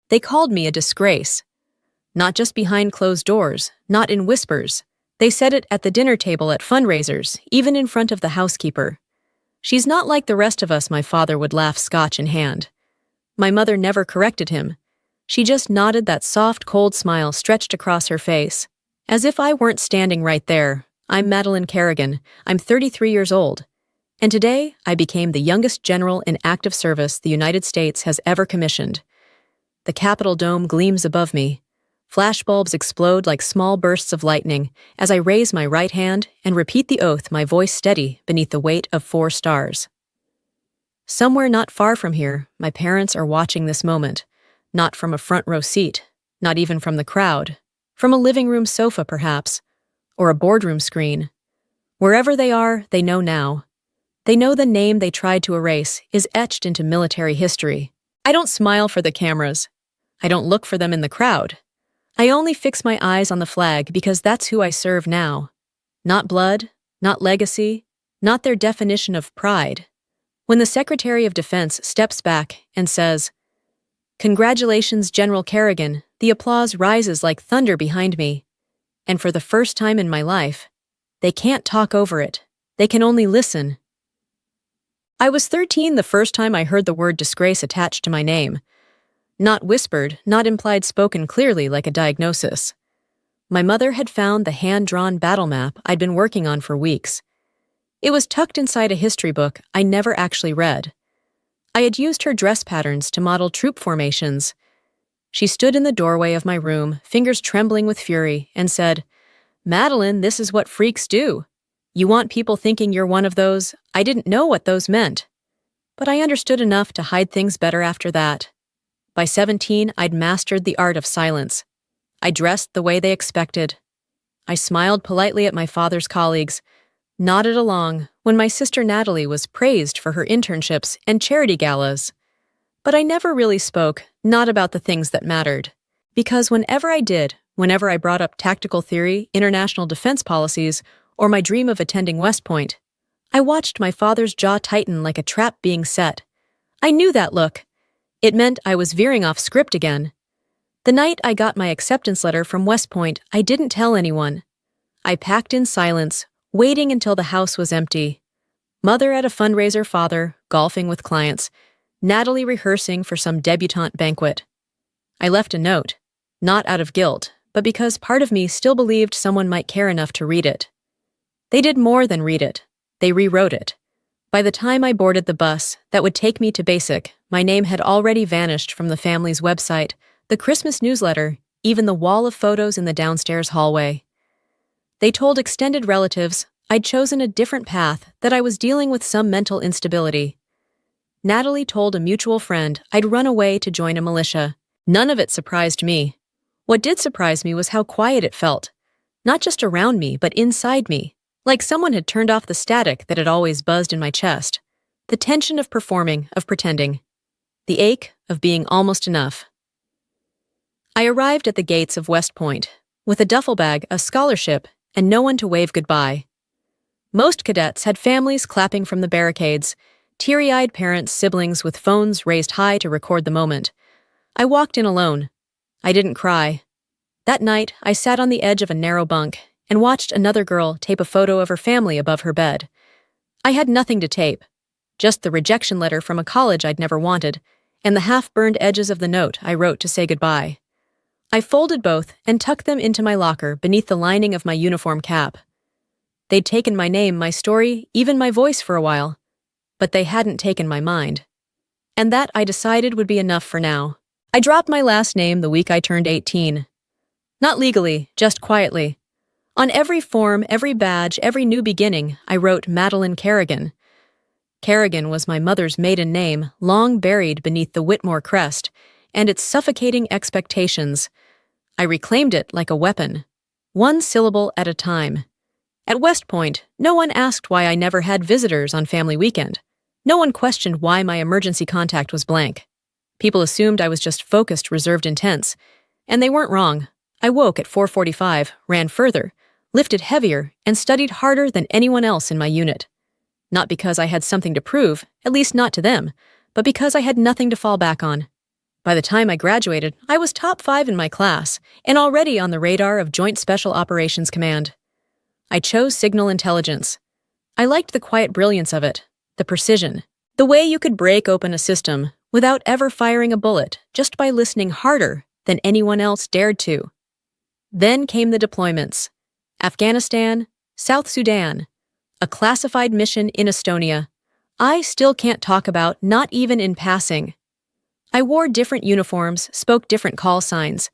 They called me a disgrace. Not just behind closed doors, not in whispers. They said it at the dinner table at fundraisers, even in front of the housekeeper. "She's not like the rest of us," my father would laugh, scotch in hand. My mother never corrected him. She just nodded, that soft, cold smile stretched across her face. As if I weren't standing right there. "I'm Madeline Kerrigan. I'm 33 years old. And today, I became the youngest general in active service the United States has ever commissioned." The Capitol dome gleams above me. Flashbulbs explode like small bursts of lightning as I raise my right hand and repeat the oath, my voice steady beneath the weight of 4 stars. Somewhere not far from here, my parents are watching this moment, not from a front row seat, not even from the crowd, from a living room sofa perhaps, or a boardroom screen. Wherever they are, they know now. They know the name they tried to erase is etched into military history. I don't smile for the cameras. I don't look for them in the crowd. I only fix my eyes on the flag because that's who I serve now. Not blood, not legacy, not their definition of pride. When the Secretary of Defense steps back and says, "Congratulations, General Kerrigan," the applause rises like thunder behind me. And for the first time in my life, they can't talk over it. They can only listen. I was 13 the first time I heard the word disgrace attached to my name. Not whispered, not implied, spoken clearly like a diagnosis. My mother had found the hand-drawn battle map I'd been working on for weeks. It was tucked inside a history book I never actually read. I had used her dress patterns to model troop formations. She stood in the doorway of my room, fingers trembling with fury, and said, "Madeline, this is what freaks do. You want people thinking you're one of those." I didn't know what those meant. But I understood enough to hide things better after that. By 17, I'd mastered the art of silence. I dressed the way they expected. I smiled politely at my father's colleagues, nodded along when my sister Natalie was praised for her internships and charity galas. But I never really spoke, not about the things that mattered. Because whenever I did, whenever I brought up tactical theory, international defense policies, or my dream of attending West Point, I watched my father's jaw tighten like a trap being set. I knew that look. It meant I was veering off script again. The night I got my acceptance letter from West Point, I didn't tell anyone. I packed in silence, waiting until the house was empty. Mother at a fundraiser, father golfing with clients, Natalie rehearsing for some debutante banquet. I left a note, not out of guilt, but because part of me still believed someone might care enough to read it. They did more than read it. They rewrote it. By the time I boarded the bus that would take me to basic, my name had already vanished from the family's website, the Christmas newsletter, even the wall of photos in the downstairs hallway. They told extended relatives I'd chosen a different path, that I was dealing with some mental instability. Natalie told a mutual friend I'd run away to join a militia. None of it surprised me. What did surprise me was how quiet it felt. Not just around me, but inside me. Like someone had turned off the static that had always buzzed in my chest. The tension of performing, of pretending. The ache of being almost enough. I arrived at the gates of West Point, with a duffel bag, a scholarship, and no one to wave goodbye. Most cadets had families clapping from the barricades, teary-eyed parents, siblings with phones raised high to record the moment. I walked in alone. I didn't cry. That night, I sat on the edge of a narrow bunk and watched another girl tape a photo of her family above her bed. I had nothing to tape, just the rejection letter from a college I'd never wanted, and the half-burned edges of the note I wrote to say goodbye. I folded both and tucked them into my locker beneath the lining of my uniform cap. They'd taken my name, my story, even my voice for a while, but they hadn't taken my mind. And that, I decided, would be enough for now. I dropped my last name the week I turned 18. Not legally, just quietly. On every form, every badge, every new beginning, I wrote Madeline Kerrigan. Kerrigan was my mother's maiden name, long buried beneath the Whitmore crest, and its suffocating expectations. I reclaimed it like a weapon, one syllable at a time. At West Point, no one asked why I never had visitors on family weekend. No one questioned why my emergency contact was blank. People assumed I was just focused, reserved, intense. And they weren't wrong. I woke at 4:45, ran further, lifted heavier, and studied harder than anyone else in my unit. Not because I had something to prove, at least not to them, but because I had nothing to fall back on. By the time I graduated, I was top 5 in my class and already on the radar of Joint Special Operations Command. I chose signal intelligence. I liked the quiet brilliance of it, the precision, the way you could break open a system without ever firing a bullet just by listening harder than anyone else dared to. Then came the deployments. Afghanistan, South Sudan, a classified mission in Estonia. I still can't talk about, not even in passing. I wore different uniforms, spoke different call signs,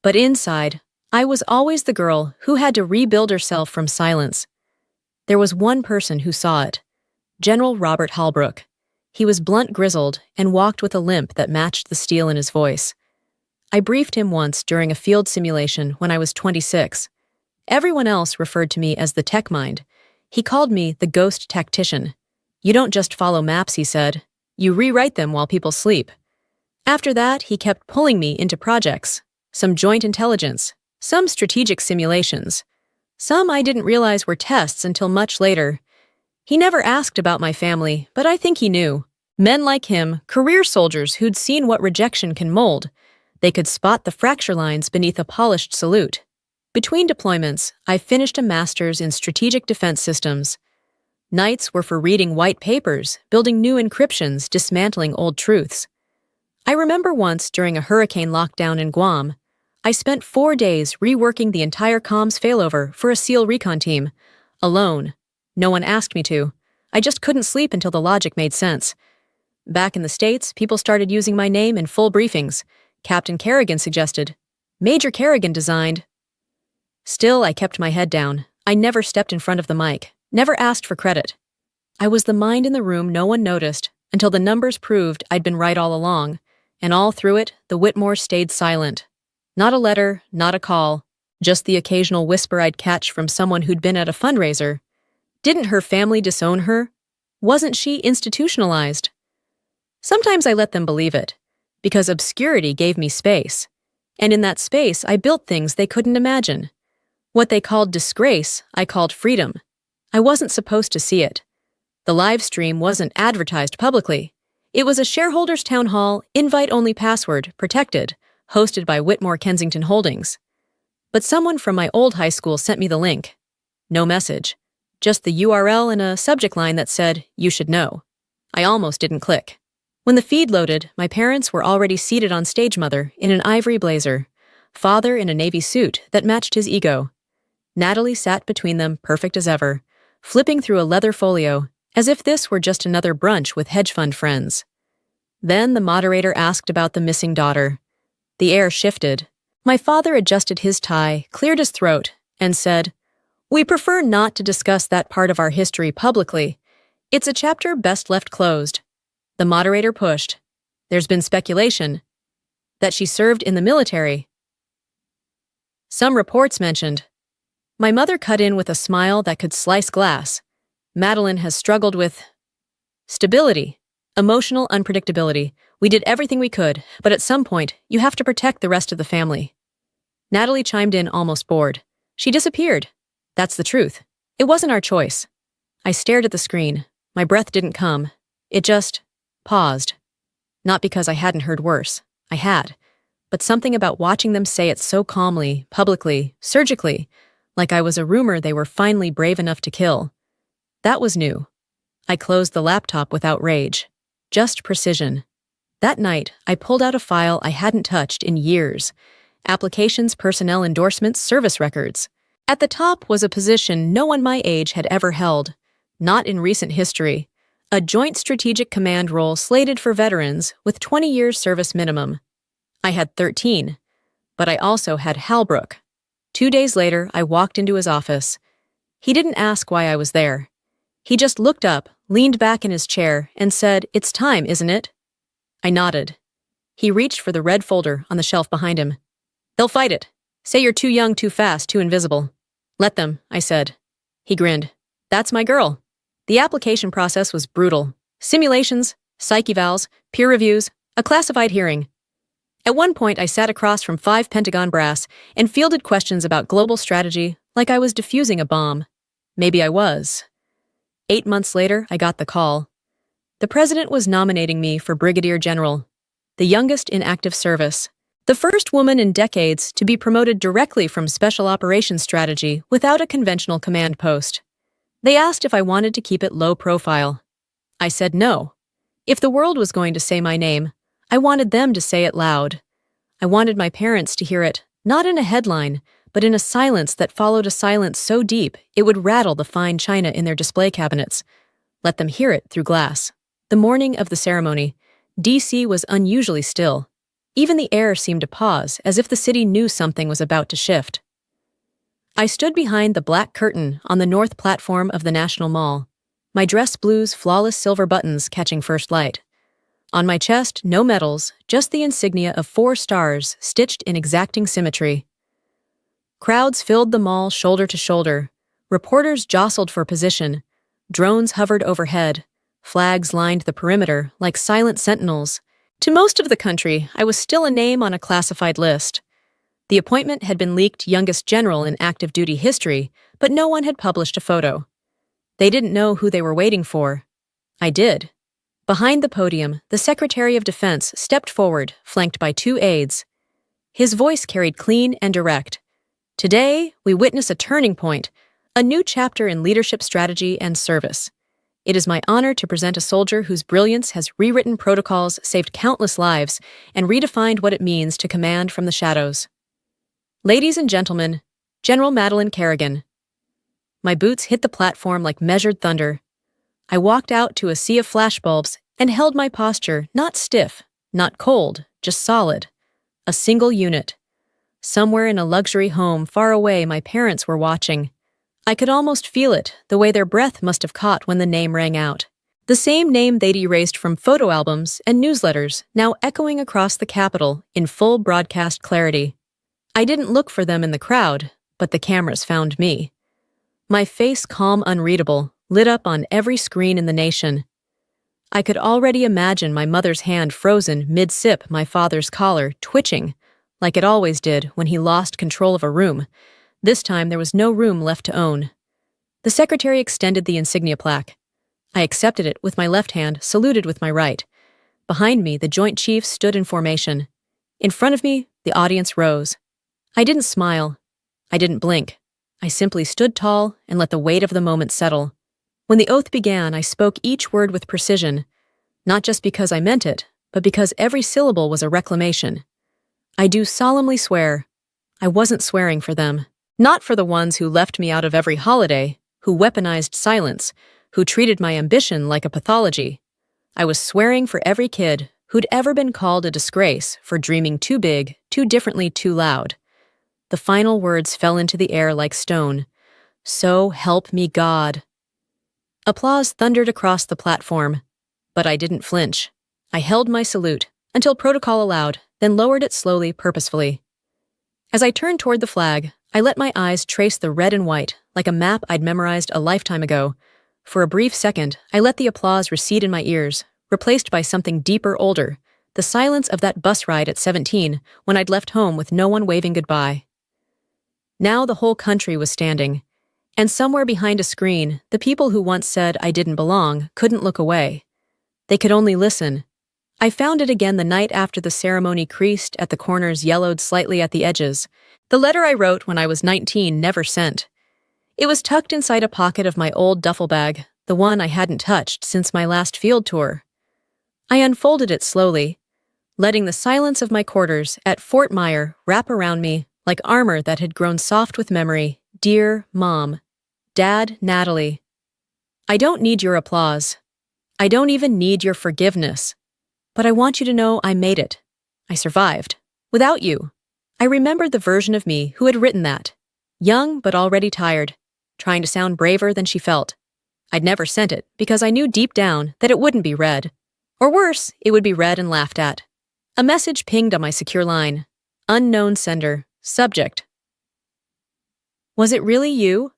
but inside, I was always the girl who had to rebuild herself from silence. There was one person who saw it, General Robert Halbrook. He was blunt grizzled and walked with a limp that matched the steel in his voice. I briefed him once during a field simulation when I was 26. Everyone else referred to me as the tech mind. He called me the ghost tactician. You don't just follow maps, he said. You rewrite them while people sleep. After that, he kept pulling me into projects. Some joint intelligence, some strategic simulations. Some I didn't realize were tests until much later. He never asked about my family, but I think he knew. Men like him, career soldiers who'd seen what rejection can mold. They could spot the fracture lines beneath a polished salute. Between deployments, I finished a master's in strategic defense systems. Nights were for reading white papers, building new encryptions, dismantling old truths. I remember once during a hurricane lockdown in Guam, I spent 4 days reworking the entire comms failover for a SEAL recon team, alone. No one asked me to. I just couldn't sleep until the logic made sense. Back in the States, people started using my name in full briefings. Captain Kerrigan suggested. Major Kerrigan designed. Still, I kept my head down. I never stepped in front of the mic, never asked for credit. I was the mind in the room no one noticed until the numbers proved I'd been right all along, and all through it, the Whitmores stayed silent. Not a letter, not a call, just the occasional whisper I'd catch from someone who'd been at a fundraiser. Didn't her family disown her? Wasn't she institutionalized? Sometimes I let them believe it, because obscurity gave me space. And in that space, I built things they couldn't imagine. What they called disgrace, I called freedom. I wasn't supposed to see it. The live stream wasn't advertised publicly. It was a shareholders' town hall, invite-only password, protected, hosted by Whitmore Kensington Holdings. But someone from my old high school sent me the link. No message. Just the URL and a subject line that said, "You should know." I almost didn't click. When the feed loaded, my parents were already seated on stage, mother in an ivory blazer, father in a navy suit that matched his ego. Natalie sat between them, perfect as ever, flipping through a leather folio, as if this were just another brunch with hedge fund friends. Then the moderator asked about the missing daughter. The air shifted. My father adjusted his tie, cleared his throat, and said, "We prefer not to discuss that part of our history publicly. It's a chapter best left closed." The moderator pushed. There's been speculation that she served in the military. Some reports mentioned. My mother cut in with a smile that could slice glass. Madeline has struggled with stability, emotional unpredictability. We did everything we could, but at some point, you have to protect the rest of the family. Natalie chimed in, almost bored. She disappeared. That's the truth. It wasn't our choice. I stared at the screen. My breath didn't come. It just paused. Not because I hadn't heard worse. I had. But something about watching them say it so calmly, publicly, surgically, like I was a rumor they were finally brave enough to kill. That was new. I closed the laptop without rage. Just precision. That night, I pulled out a file I hadn't touched in years. Applications, personnel endorsements, service records. At the top was a position no one my age had ever held. Not in recent history. A Joint Strategic Command role slated for veterans with 20 years service minimum. I had 13, but I also had Halbrook. 2 days later, I walked into his office. He didn't ask why I was there. He just looked up, leaned back in his chair, and said, "It's time, isn't it?" I nodded. He reached for the red folder on the shelf behind him. "They'll fight it. Say you're too young, too fast, too invisible." "Let them," I said. He grinned. "That's my girl." The application process was brutal. Simulations, psych evals, peer reviews, a classified hearing. At one point, I sat across from 5 Pentagon brass and fielded questions about global strategy like I was defusing a bomb. Maybe I was. 8 months later, I got the call. The president was nominating me for brigadier general. the youngest in active service. The first woman in decades to be promoted directly from Special Operations Strategy without a conventional command post. They asked if I wanted to keep it low profile. I said no. If the world was going to say my name, I wanted them to say it loud. I wanted my parents to hear it, not in a headline, but in a silence that followed a silence so deep it would rattle the fine china in their display cabinets. Let them hear it through glass. The morning of the ceremony, D.C. was unusually still. Even the air seemed to pause, as if the city knew something was about to shift. I stood behind the black curtain on the north platform of the National Mall, my dress blue's flawless silver buttons catching first light. On my chest, no medals, just the insignia of 4 stars stitched in exacting symmetry. Crowds filled the mall shoulder to shoulder. Reporters jostled for position. Drones hovered overhead. Flags lined the perimeter like silent sentinels. To most of the country, I was still a name on a classified list. The appointment had been leaked youngest general in active duty history, but no one had published a photo. They didn't know who they were waiting for. I did. Behind the podium, the Secretary of Defense stepped forward, flanked by 2 aides. His voice carried clean and direct. Today, we witness a turning point, a new chapter in leadership strategy and service. It is my honor to present a soldier whose brilliance has rewritten protocols, saved countless lives, and redefined what it means to command from the shadows. Ladies and gentlemen, General Madeleine Kerrigan. My boots hit the platform like measured thunder. I walked out to a sea of flashbulbs and held my posture, not stiff, not cold, just solid. A single unit. Somewhere in a luxury home far away, my parents were watching. I could almost feel it, the way their breath must have caught when the name rang out. The same name they'd erased from photo albums and newsletters, now echoing across the Capitol in full broadcast clarity. I didn't look for them in the crowd, but the cameras found me. My face calm, unreadable, lit up on every screen in the nation. I could already imagine my mother's hand frozen mid-sip, my father's collar twitching, like it always did when he lost control of a room. This time there was no room left to own. The secretary extended the insignia plaque. I accepted it with my left hand, saluted with my right. Behind me, the Joint Chiefs stood in formation. In front of me, the audience rose. I didn't smile. I didn't blink. I simply stood tall and let the weight of the moment settle. When the oath began, I spoke each word with precision, not just because I meant it, but because every syllable was a reclamation. I do solemnly swear, I wasn't swearing for them. Not for the ones who left me out of every holiday, who weaponized silence, who treated my ambition like a pathology. I was swearing for every kid who'd ever been called a disgrace for dreaming too big, too differently, too loud. The final words fell into the air like stone. So help me God. Applause thundered across the platform, but I didn't flinch. I held my salute until protocol allowed, then lowered it slowly, purposefully. As I turned toward the flag, I let my eyes trace the red and white, like a map I'd memorized a lifetime ago. For a brief second, I let the applause recede in my ears, replaced by something deeper, older, the silence of that bus ride at 17 when I'd left home with no one waving goodbye. Now the whole country was standing, and somewhere behind a screen, the people who once said I didn't belong couldn't look away. They could only listen. I found it again the night after the ceremony, creased at the corners, yellowed slightly at the edges. The letter I wrote when I was 19 never sent. It was tucked inside a pocket of my old duffel bag, the one I hadn't touched since my last field tour. I unfolded it slowly, letting the silence of my quarters at Fort Myer wrap around me like armor that had grown soft with memory. Dear Mom, Dad, Natalie, I don't need your applause. I don't even need your forgiveness. But I want you to know I made it. I survived. Without you. I remembered the version of me who had written that. Young but already tired, trying to sound braver than she felt. I'd never sent it because I knew deep down that it wouldn't be read. Or worse, it would be read and laughed at. A message pinged on my secure line. Unknown sender. Subject. Was it really you?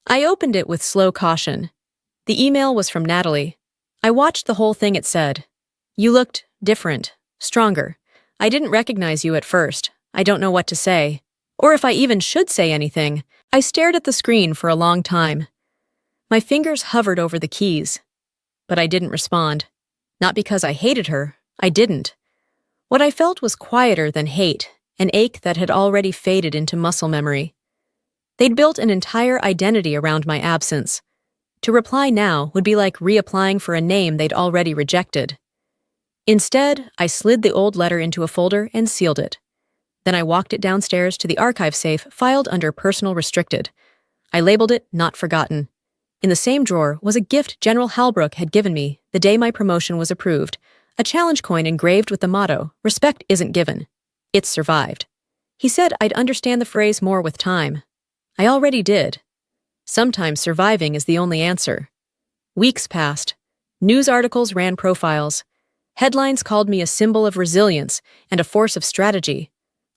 I opened it with slow caution. The email was from Natalie. I watched the whole thing. It said, "You looked different, stronger. I didn't recognize you at first. I don't know what to say. Or if I even should say anything." I stared at the screen for a long time. My fingers hovered over the keys. But I didn't respond. Not because I hated her. I didn't. What I felt was quieter than hate, an ache that had already faded into muscle memory. They'd built an entire identity around my absence. To reply now would be like reapplying for a name they'd already rejected. Instead, I slid the old letter into a folder and sealed it. Then I walked it downstairs to the archive safe filed under personal restricted. I labeled it not forgotten. In the same drawer was a gift General Halbrook had given me the day my promotion was approved, a challenge coin engraved with the motto, "Respect isn't given. It's survived." He said I'd understand the phrase more with time. I already did. Sometimes surviving is the only answer. Weeks passed. News articles ran profiles. Headlines called me a symbol of resilience and a force of strategy.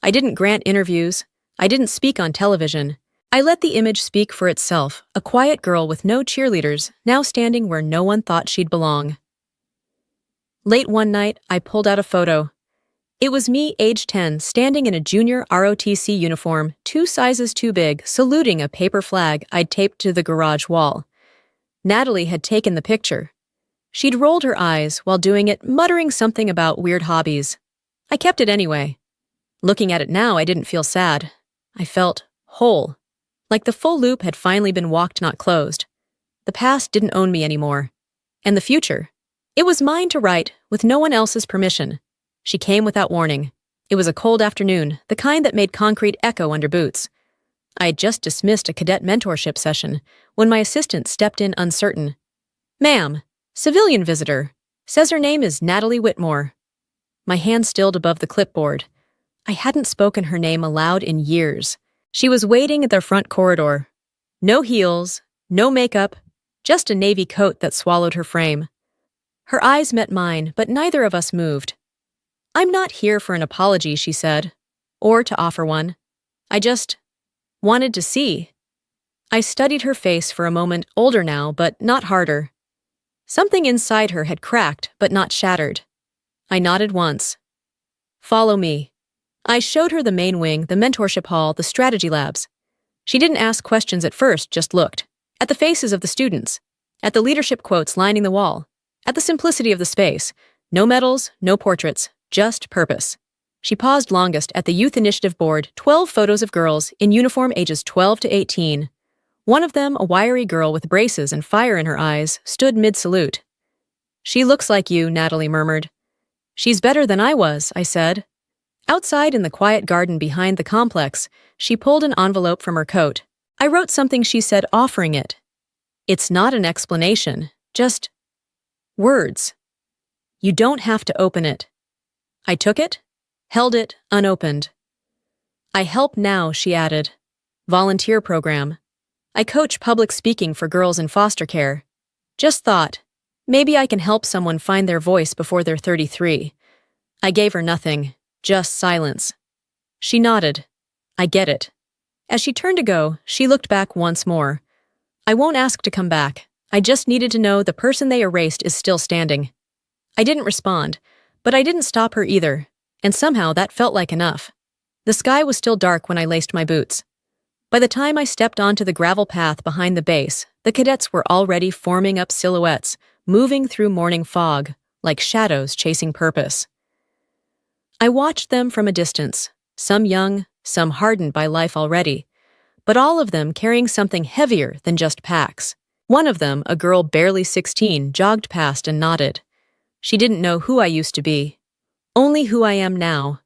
I didn't grant interviews. I didn't speak on television. I let the image speak for itself, a quiet girl with no cheerleaders, now standing where no one thought she'd belong. Late one night, I pulled out a photo. It was me, age 10, standing in a junior ROTC uniform, 2 sizes too big, saluting a paper flag I'd taped to the garage wall. Natalie had taken the picture. She'd rolled her eyes while doing it, muttering something about weird hobbies. I kept it anyway. Looking at it now, I didn't feel sad. I felt whole, like the full loop had finally been walked, not closed. The past didn't own me anymore. And the future? It was mine to write, with no one else's permission. She came without warning. It was a cold afternoon, the kind that made concrete echo under boots. I had just dismissed a cadet mentorship session when my assistant stepped in uncertain. "Ma'am, civilian visitor. Says her name is Natalie Whitmore." My hand stilled above the clipboard. I hadn't spoken her name aloud in years. She was waiting at the front corridor. No heels, no makeup, just a navy coat that swallowed her frame. Her eyes met mine, but neither of us moved. "I'm not here for an apology," she said, or to offer one. I just wanted to see. I studied her face for a moment, older now, but not harder. Something inside her had cracked, but not shattered. I nodded once. "Follow me." I showed her the main wing, the mentorship hall, the strategy labs. She didn't ask questions at first, just looked. At the faces of the students. At the leadership quotes lining the wall. At the simplicity of the space. No medals, no portraits, just purpose. She paused longest at the Youth Initiative board, 12 photos of girls in uniform ages 12 to 18. One of them, a wiry girl with braces and fire in her eyes, stood mid-salute. "She looks like you," Natalie murmured. "She's better than I was," I said. Outside in the quiet garden behind the complex, she pulled an envelope from her coat. I wrote something she said, offering it. "It's not an explanation, just words. You don't have to open it." I took it, held it, unopened. "I help now," she added. "Volunteer program. I coach public speaking for girls in foster care. Just thought, maybe I can help someone find their voice before they're 33. I gave her nothing, just silence. She nodded. "I get it." As she turned to go, she looked back once more. "I won't ask to come back. I just needed to know the person they erased is still standing." I didn't respond, but I didn't stop her either, and somehow that felt like enough. The sky was still dark when I laced my boots. By the time I stepped onto the gravel path behind the base, the cadets were already forming up silhouettes, moving through morning fog, like shadows chasing purpose. I watched them from a distance, some young, some hardened by life already, but all of them carrying something heavier than just packs. One of them, a girl barely 16, jogged past and nodded. She didn't know who I used to be, only who I am now.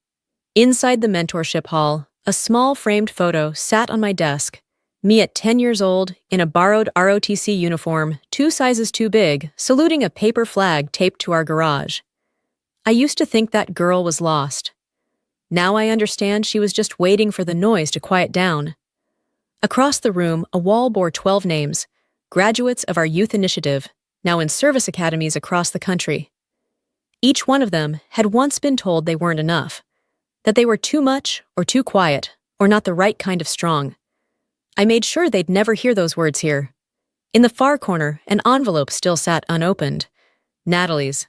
Inside the mentorship hall, a small framed photo sat on my desk, me at 10 years old, in a borrowed ROTC uniform, 2 sizes too big, saluting a paper flag taped to our garage. I used to think that girl was lost. Now I understand she was just waiting for the noise to quiet down. Across the room, a wall bore 12 names, graduates of our youth initiative, now in service academies across the country. Each one of them had once been told they weren't enough, that they were too much or too quiet or not the right kind of strong. I made sure they'd never hear those words here. In the far corner, an envelope still sat unopened. Natalie's.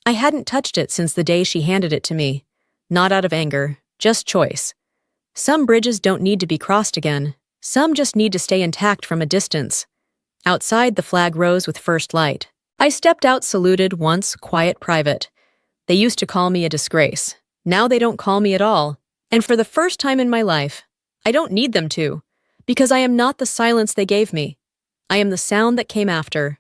I hadn't touched it since the day she handed it to me. Not out of anger, just choice. Some bridges don't need to be crossed again. Some just need to stay intact from a distance. Outside, the flag rose with first light. I stepped out, saluted once, quiet, private. They used to call me a disgrace. Now they don't call me at all. And for the first time in my life, I don't need them to, because I am not the silence they gave me. I am the sound that came after.